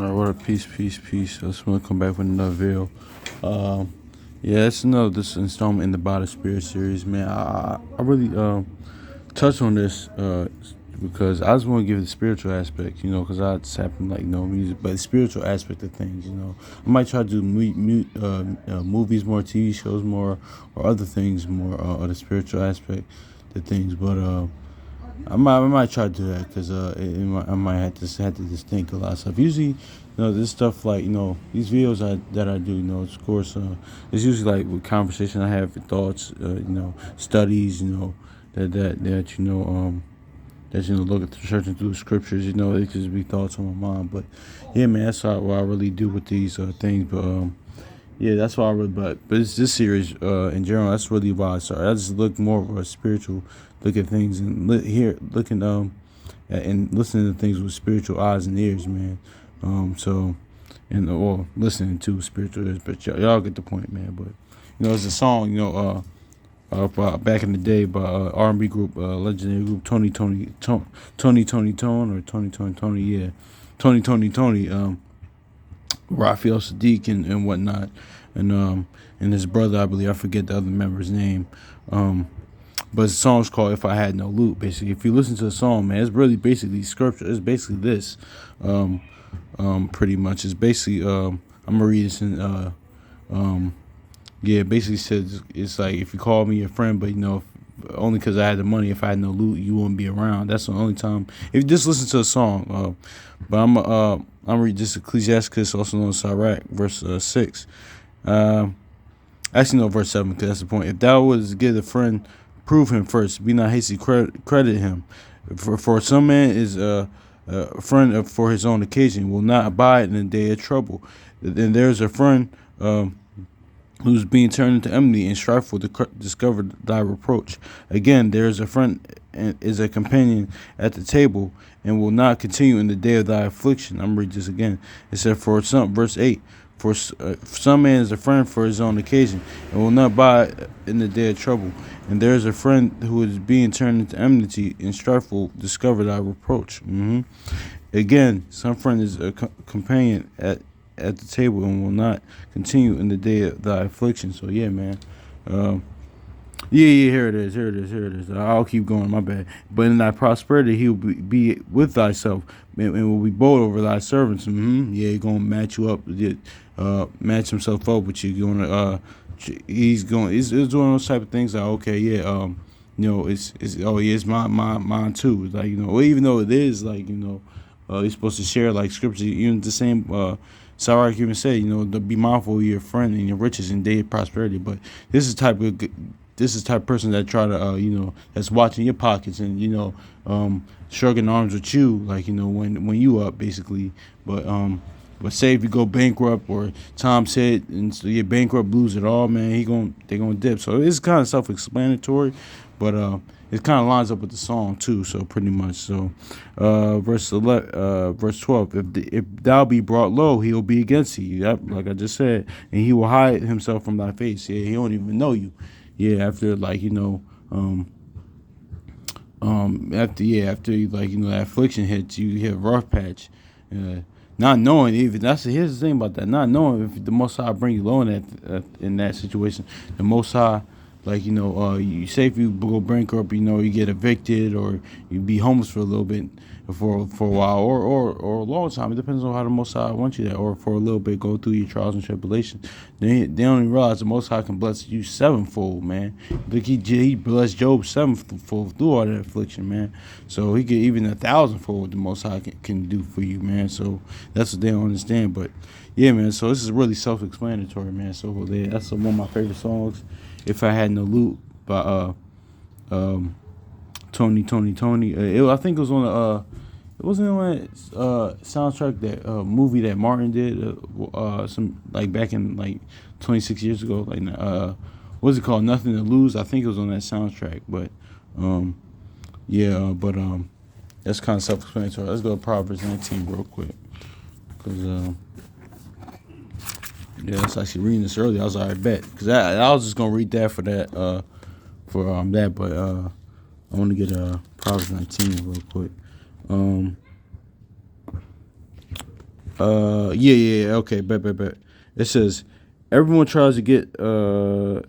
All right, what up? Peace, peace, peace. I just want to come back with another video. Um, yeah, it's another this installment in the Body Spirit series, man. I really touch on this because I just want to give the spiritual aspect, because I just happen to like music, but the spiritual aspect of things. I might try to do movies more, TV shows more, or other things more, or the spiritual aspect of things, but I might try to do that because I might have to just think a lot of stuff. Usually, this stuff like these videos that I do, of course, it's usually like with conversation I have, with thoughts, studies, that look at searching through the scriptures, it could just be thoughts on my mind. But yeah, man, that's what I really do with these things. But yeah, that's why I really. But it's this series in general. That's really why I started. I just look more of a spiritual look at things and looking and listening to things with spiritual eyes and ears, man. So and or listening to spiritual ears, but y'all get the point, man. But it's a song, back in the day by R&B group, legendary group Tony Tone, or Tony, yeah, Tony. Raphael Sadiq and whatnot, and his brother, I believe, I forget the other member's name. But the song's called "If I Had No Loot." Basically, if you listen to the song, man, it's really basically scripture. It's basically this, pretty much. It's basically I'm gonna read this in yeah, it basically says it's like if you call me your friend, but only because I had the money. If I had no loot, you wouldn't be around. That's the only time. If you just listen to a song, but I'm read this Ecclesiastes, also known as Sirach, verse 6. Actually, no, verse 7, because that's the point. If thou wouldst get a friend, prove him first. Be not hasty, credit him. For some man is a friend for his own occasion, will not abide in the day of trouble. Then there's a friend who's being turned into enmity, and strife will discover thy reproach. Again, there is a friend and is a companion at the table, and will not continue in the day of thy affliction. I'm reading this again. It said, verse 8, for some man is a friend for his own occasion, and will not abide in the day of trouble. And there is a friend who is being turned into enmity, and strife will discover thy reproach. Again, some friend is a companion at the table, and will not continue in the day of thy affliction. So yeah, man. Yeah, here it is. I'll keep going, my bad. But in thy prosperity he will be with thyself, and will be bold over thy servants. Yeah, he's gonna match you up, match himself up with you. He's doing those type of things like, okay, yeah, it's mine too. Like, even though it is like, you're supposed to share like scripture, even the same Sirach even said, to be mindful of your friend and your riches in day of prosperity. But this is type of person that try to that's watching your pockets and shrugging arms with you, like when you up basically. But say if you go bankrupt, or Tom said, and so you're bankrupt, lose it all, man, they're gonna dip. So it's kind of self-explanatory, but it kind of lines up with the song too. So pretty much. So verse 12. If thou be brought low, he will be against thee. Yep, like I just said, and he will hide himself from thy face. Yeah, he don't even know you. Yeah, after like after like that affliction hits you, hit a rough patch. Not knowing, even here's the thing about that. Not knowing if the Most High bring you low in that situation, the Most High, like you say if you go bankrupt, you get evicted, or you be homeless for a little bit, for a while, or a long time. It depends on how the Most High wants you there, or for a little bit go through your trials and tribulations. They don't even realize the Most High can bless you sevenfold, man. Look, he blessed Job sevenfold through all that affliction, man. So he could even 1,000-fold what the Most High can do for you, man. So that's what they don't understand. But yeah, man. So this is really self-explanatory, man. So that's one of my favorite songs. If I Had No Loot by Tony. I think it was on it wasn't on that soundtrack, that movie that Martin did, some like back in like 26 years ago, like what's it called, Nothing to Lose. I think it was on that soundtrack. But that's kind of self-explanatory. Let's go to Proverbs 19 real quick, because yeah, I was actually reading this earlier. I was like, I bet, because I was just gonna read that for that but I want to get Proverbs 19 real quick. Yeah. Okay, bet. It says, everyone tries to get. No.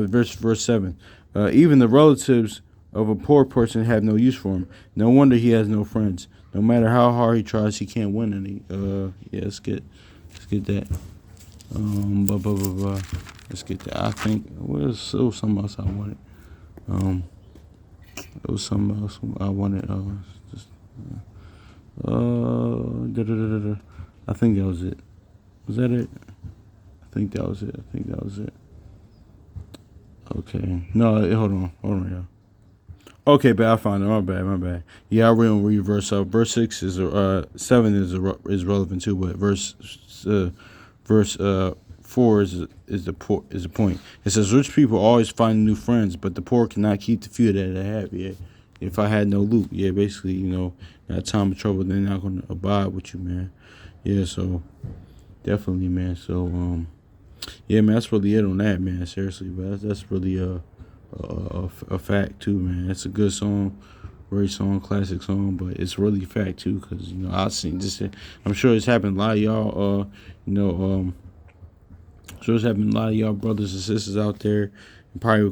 Verse 7. Even the relatives of a poor person have no use for him. No wonder he has no friends. No matter how hard he tries, he can't win any. Yeah, let's get that. Blah. Let's get that. I think it was something else I wanted. It was something else I wanted. Just, da, da, da, da. I think that was it. Was that it? I think that was it. Okay. No, hold on, y'all. Okay, but I found it. My bad. Yeah, I read on reverse. Verse 6 is 7 is relevant too, but verse 4 is the point. It says rich people always find new friends, but the poor cannot keep the few that they have. Yeah, if I had no loot, yeah, basically, that time of trouble, they're not gonna abide with you, man. Yeah, so definitely, man. So yeah, man, that's really it on that, man. Seriously, but that's really a fact too, man. It's a good song, great song, classic song, but it's really a fact too, because I've seen this. I'm sure it's happened a lot of y'all. Sure it's happened a lot of y'all brothers and sisters out there, and probably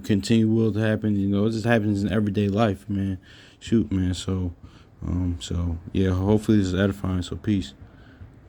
will to happen. It just happens in everyday life, man. Shoot, man. So yeah, hopefully this is edifying. So peace.